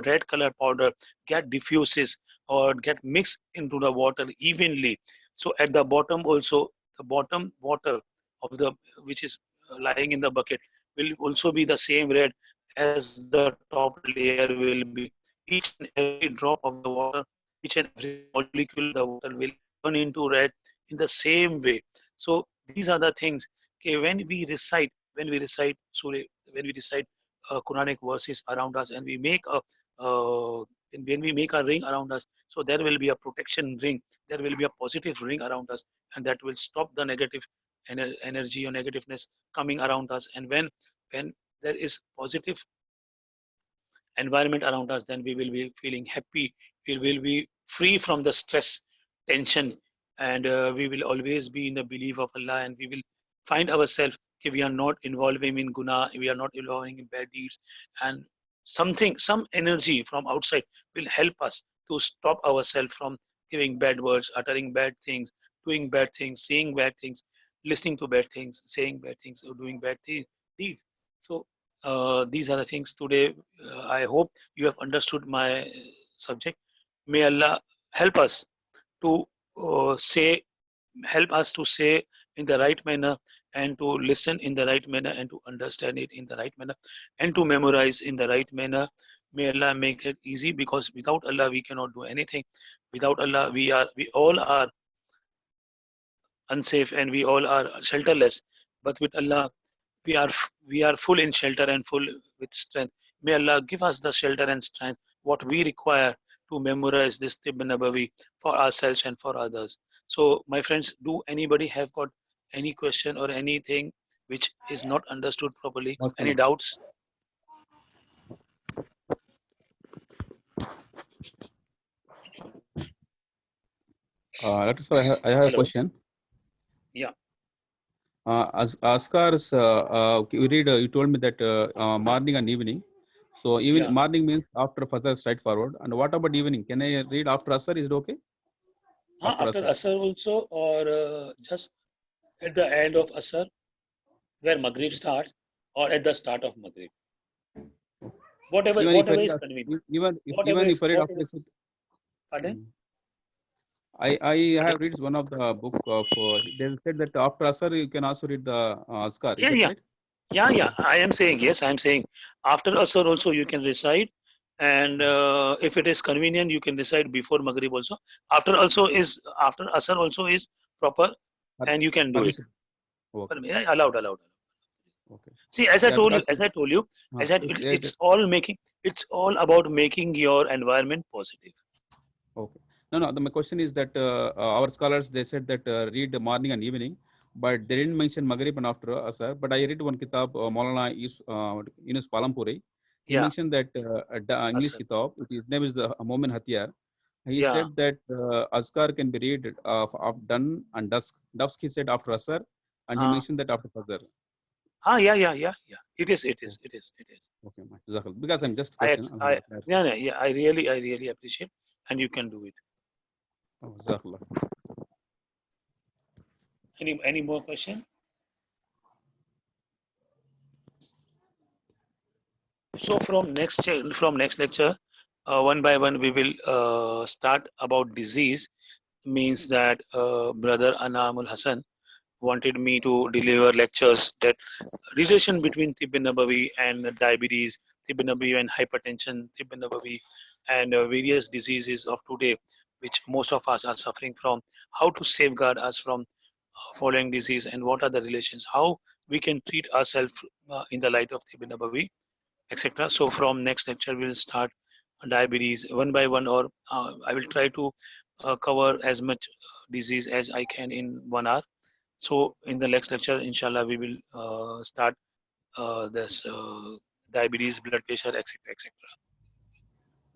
red color powder get diffuses or get mixed into the water evenly. So at the bottom also, the bottom water of the which is lying in the bucket will also be the same red as the top layer will be. Each and every drop of the water, each and every molecule of the water will turn into red in the same way. So these are the things. Okay, when we recite Surah, when we recite Quranic verses around us, and we make a and when we make a ring around us, so there will be a protection ring, there will be a positive ring around us, and that will stop the negative energy or negativeness coming around us. And when there is positive environment around us, then we will be feeling happy, we will be free from the stress, tension, and we will always be in the belief of Allah, and we will find ourselves if we are not involving in guna, we are not involving in bad deeds, and some energy from outside will help us to stop ourselves from giving bad words, uttering bad things, doing bad things, saying bad things, listening to bad things, saying bad things, or doing bad deeds. So these are the things today. I hope you have understood my subject. May Allah help us to say, help us to say in the right manner, and to listen in the right manner, and to understand it in the right manner, and to memorize in the right manner. May Allah make it easy, because without Allah we cannot do anything. Without Allah we all are unsafe, and we all are shelterless. But with Allah we are full in shelter and full with strength. May Allah give us the shelter and strength what we require to memorize this Tibb Nabawi for ourselves and for others. So my friends, do anybody have got any question or anything which is not understood properly? Any Okay. doubts? Dr. Sir, I have a Hello. question. Yeah. As Askar's, you read. You told me that morning and evening. So even Yeah. morning means after Fajr straightforward. And what about evening? Can I read after Asar? Is it okay? After Asr also, or just at the end of Asr, where Maghrib starts, or at the start of Maghrib. Whatever is convenient. even if Whatever even is if I read after whatever. exit, Pardon? mm, I Pardon? have read one of the book of they said that after Asar you can also read the Askar. Is Yeah, that yeah, right? yeah. I am saying yes. I am saying after Asr also you can recite, and if it is convenient, you can recite before Maghrib also. After Asr also is proper, Per- and you can do it. Permission. Okay. But yeah, allowed. Okay. See, Yeah, because as I told you, it's, it's all about making your environment positive. okay. No, no. My question is that our scholars they said that read the morning and evening, but they didn't mention Maghrib and after Asar. But I read one kitab, Maulana Yunus Palampuri. He Yeah, mentioned that English Asr. kitab, his name is the Momin Hatiyar. He Yeah. said that Azkar can be read of done and dusk. Dusk he said after Asar, and he Uh, mentioned that after Fajr. yeah. Oh, It is. okay, Jazakallah. Because I'm just I, question. ex- I, Clarify. yeah, yeah, yeah. I really appreciate, and you can do it. Oh, Jazakallah. Any more question? So from next lecture, one by one we will start about disease. Means that brother Anamul Hassan wanted me to deliver lectures that relation between Tibb Nabawi and diabetes, Tibb Nabawi and hypertension, Tibb Nabawi and various diseases of today, which most of us are suffering from. How to safeguard us from following disease, and what are the relations? How we can treat ourselves in the light of Tibb Nabawi, etc. So from next lecture we'll start diabetes one by one, or I will try to cover as much disease as I can in 1 hour. So in the next lecture, inshallah, we will start this diabetes, blood pressure, etc., etc.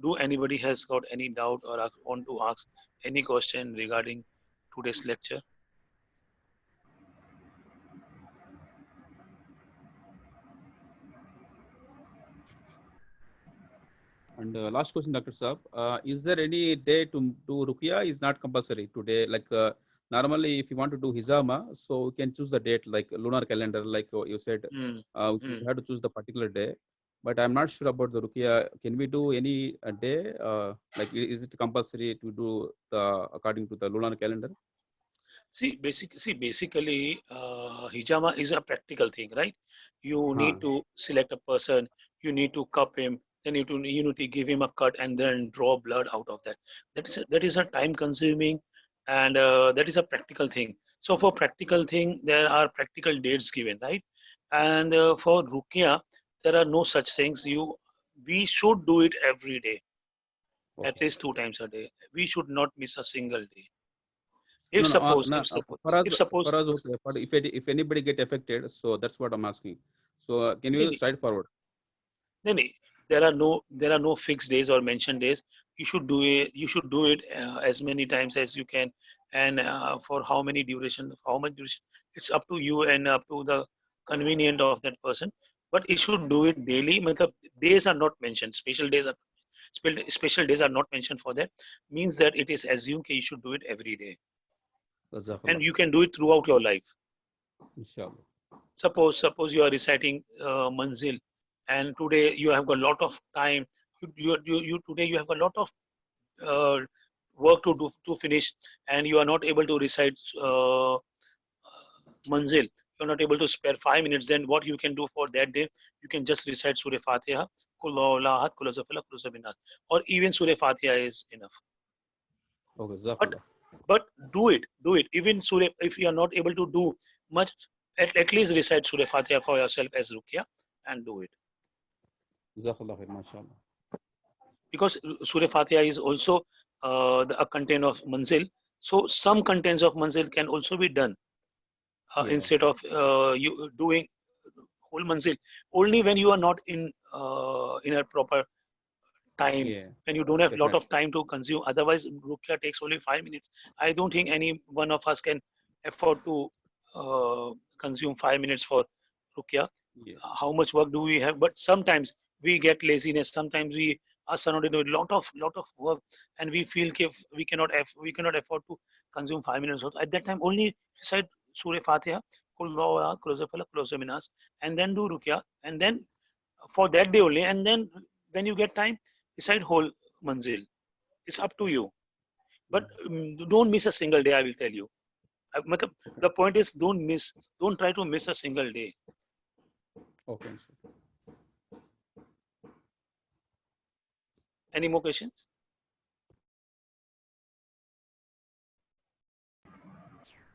Do anybody has got any doubt or want to ask any question regarding today's lecture? And last question, Dr. Saab. Is there any day to do Ruqyah? Is not compulsory today. Like normally, if you want to do Hizama, so we can choose the date, like lunar calendar, like you said, Hmm. we Hmm. have to choose the particular day. But I'm not sure about the Ruqyah. Can we do any day? Like, is it compulsory to do the according to the lunar calendar? Basically, hijama is a practical thing, right? You Huh. need to select a person, you need to cup him, then you need to give him a cut and then draw blood out of that. That is a time consuming, and that is a practical thing. So for practical thing, there are practical dates given, right? And for Ruqya, there are no such things. We should do it every day, at Okay. least 2 times a day. We should not miss a single day. No, no, no. If suppose, For us, okay. But if anybody get affected, so that's what I'm asking. So can you no, straightforward? no, no. There are no fixed days or mentioned days. You should do it. You should do it as many times as you can, and for how many duration, how much duration. It's up to you and up to the convenient of that person. But you should do it daily. Matlab, days are not mentioned. Special days are not mentioned for that. Means that it is assumed that you should do it every day, and Jazakallah. you can do it throughout your life. Inshallah. Suppose you are reciting manzil, and today you have got a lot of time. Today you have a lot of uh, work to do to finish, and you are not able to recite manzil. You're not able to spare 5 minutes. Then what you can do for that day? You can just recite Surah Fatiha, Kul Huwallahu Ahad, Kul Huwallahu Falaq, Kul Huwallahu Bin Nas, or even Surah Fatiha is enough. Okay, But Jazakallah. but do it. Even Surah, if you are not able to do much, at least recite Surah Fatiha for yourself as Ruqya and do it. Jazakallah khair, mashallah. Because Surah Fatiha is also a content of manzil. So some contents of manzil can also be done Yeah, instead of you doing whole manzil. Only when you are not in a proper time, yeah, when you don't have lot definitely. of time to consume. Otherwise, Ruqya takes only 5 minutes. I don't think any one of us can afford to consume 5 minutes for Ruqya. Yeah, How much work do we have? But sometimes we get laziness. Sometimes we are surrounded with lot of work, and we feel if we cannot afford to consume 5 minutes. At that time, only recite Surah Fatiha, Kul Huwallahu Ahad, Kul Huwallahu Falaq, Kul Huwallahu Bin Nas, and then do Ruqya, and then for that day only, and then when you get time, recite whole manzil. It's up to you. But don't miss a single day. I will tell you. The point is, don't try to miss a single day. Okay. Any more questions?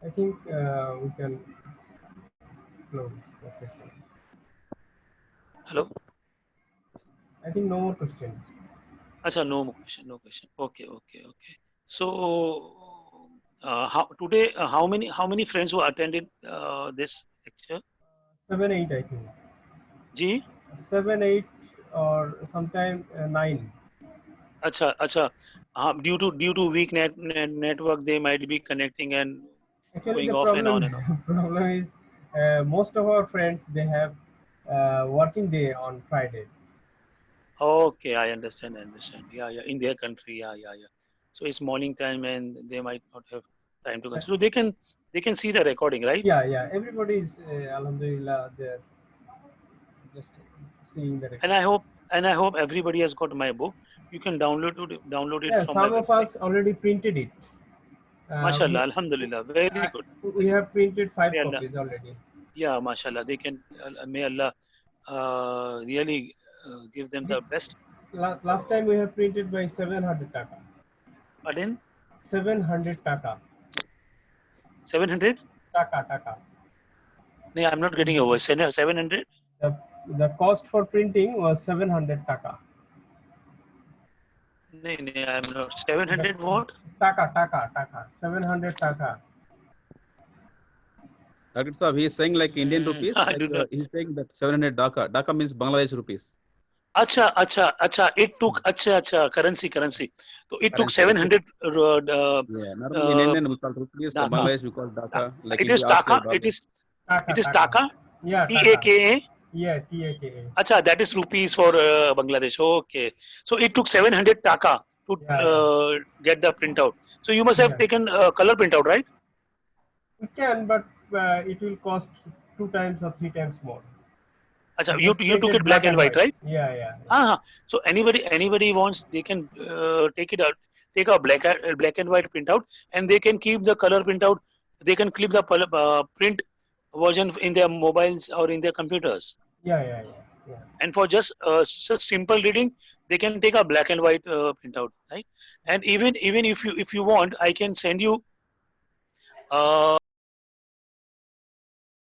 I think we can close the session. Hello? I think no more questions. Acha, no more question. No question. Okay. So, today, how many friends who attended this lecture? 7, 8, I think. Ji? 7, 8, or sometime 9. Acha. Due to weak network, they might be connecting and Actually, going the off and on problem and on. problem is most of our friends, they have working day on Friday. Okay, I understand. Yeah. In their country, yeah. So it's morning time, and they might not have time to consider. So they can see the recording, right? Yeah. Everybody is Alhamdulillah, they're just seeing the And record. I hope everybody has got my book. You can download it Yeah, from my some of website. us already printed it. Mashallah, Alhamdulillah, very good. We have printed 5 May Allah, copies already. yeah, Mashallah, they can. May Allah really give them the best. Last time we have printed by 700 taka. Pardon? 700 taka. 700? Taka. No, I'm not getting over. 700? The cost for printing was 700 taka. No, I'm not. 700 The what? taka. 700 taka. Dr. Saab, he is saying like Indian rupees. I Like do not. he's saying that 700 Dhaka. Dhaka means Bangladesh rupees. Acha. It took currency. So it took Currency. Okay. 700. Yeah. Normally in Indian we call rupees. Dhaka. Bangladesh we call Dhaka. Like It is India asked taka. like dollar. It is Taka. taka. Yeah, taka. TAKA. Yeah, TAKA. Acha, that is rupees for Bangladesh. Okay. So it took 700 taka to Yeah. get the printout. So you must have Yeah. taken color printout, right? We can, but it will cost 2 times or 3 times more. Acha, We you just took printed it black and white, right? Yeah. So anybody wants, they can take it out, take a black and white printout, and they can keep the color printout. They can clip the print version in their mobiles or in their computers. Yeah. And for just simple reading, they can take a black and white printout, right? And even if you want, I can send you